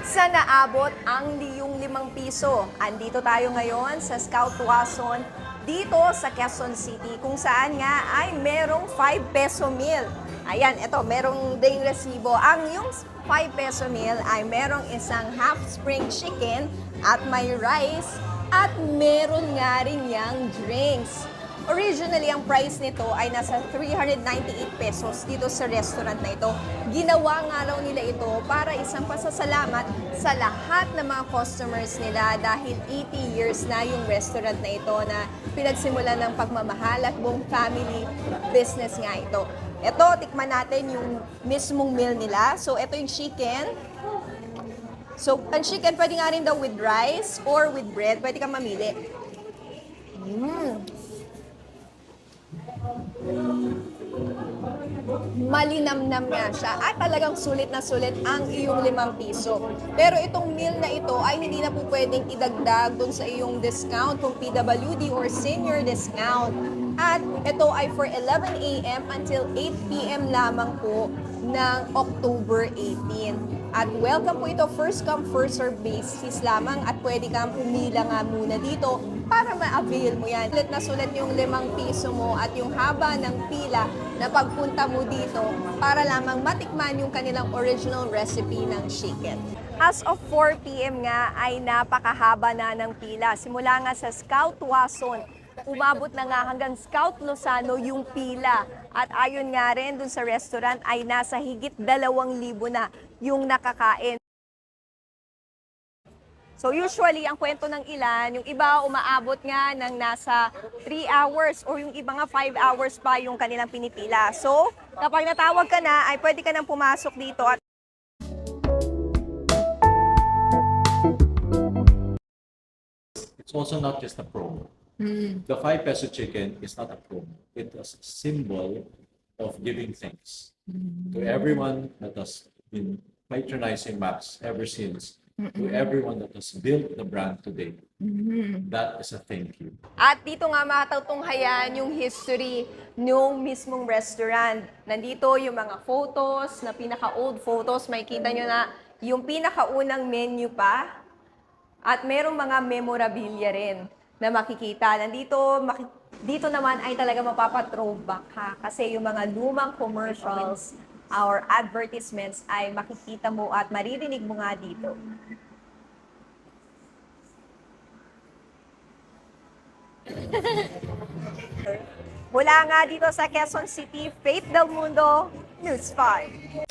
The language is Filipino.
Sa naabot ang liyong limang piso. Andito tayo ngayon sa Scout Tuason dito sa Quezon City kung saan nga ay merong 5 peso meal. Ayan, ito, merong ding resibo. Ang yung 5 peso meal ay merong isang half spring chicken at may rice at meron nga rin yang drinks. Originally, ang price nito ay nasa 398 pesos dito sa restaurant na ito. Ginawa nga raw nila ito para isang pasasalamat sa lahat ng mga customers nila dahil 80 years na yung restaurant na ito na pinagsimulan ng pagmamahal at buong family business nga ito. Ito, tikman natin yung mismong meal nila. So, ito yung chicken. So, ang chicken pwede nga rin daw with rice or with bread. Pwede kang mamili. Malinamnam nga siya at talagang sulit na sulit ang iyong 5 piso. Pero itong meal na ito ay hindi na po pwedeng idagdag dun sa iyong discount kung PWD or senior discount. At ito ay for 11 a.m. until 8 p.m. lamang po ng October 18. At welcome po ito, first come, first serve basis lamang at pwede kang pumila nga muna dito para ma-avail mo yan. Sulit na sulit yung 5 piso mo at yung haba ng pila na pagpunta mo dito para lamang matikman yung kanilang original recipe ng chicken. As of 4 p.m. nga ay napakahaba na ng pila. Simula nga sa Scout Tuason, umabot na nga hanggang Scout Lozano yung pila. At ayon nga rin dun sa restaurant ay nasa higit 2,000 na yung nakakain. So usually, ang kwento ng ilan, yung iba umaabot nga ng nasa 3 hours or yung iba nga 5 hours pa yung kanilang pinipila. So kapag natawag ka na, ay pwede ka nang pumasok dito at It's also not just a promo. The 5 peso chicken is not a promo. It is a symbol of giving thanks to everyone that has been patronizing Max ever since, to everyone that has built the brand today. That is a thank you. At dito nga matatunghayan yung history ng mismong restaurant. Nandito yung mga photos, na pinaka-old photos. Makikita nyo na yung pinaka-unang menu pa. At merong mga memorabilia rin na makikita. Dito naman ay talaga mapapa-throwback ha. Kasi yung mga lumang commercials, our advertisements ay makikita mo at maririnig mo nga dito. Mula nga dito sa Quezon City, Faith Del Mundo, News 5.